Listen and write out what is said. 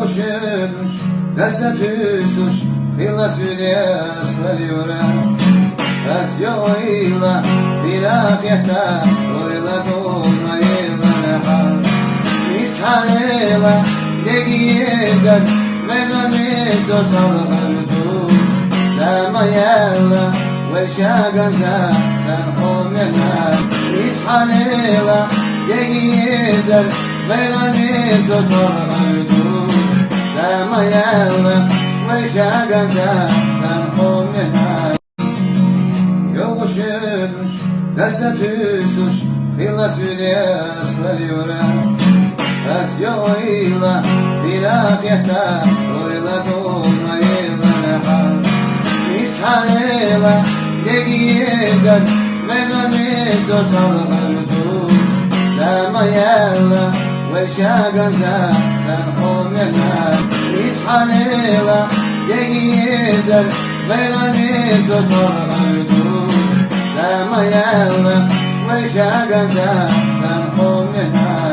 Yokuşmuş, desetüsüş, illa sülyaslar yören. Es yoyla, bilakiyete, oyla dolmayla nehal. İşhanıyla, degiyezer, meydanı sosal hırduş. Semayella, ve şagaza, sen olmayan. İşhanıyla, degiyezer, meydanı sosal hırduş. Semayella, ve şagaza, sen olmayan. Yokuşmuş, desetüsüş, illa sülyaslar yören. Es yoyla, bilakiyete, oyla dolmayla nehal. İşhanıyla, degiyezer, meydanı sosal hırduş. Semayella, ve şagaza, sen olmayan. İşhanıyla, degiyezer, meydanı sosal hırduş. Semayella, ve şagaza, sen olmayan.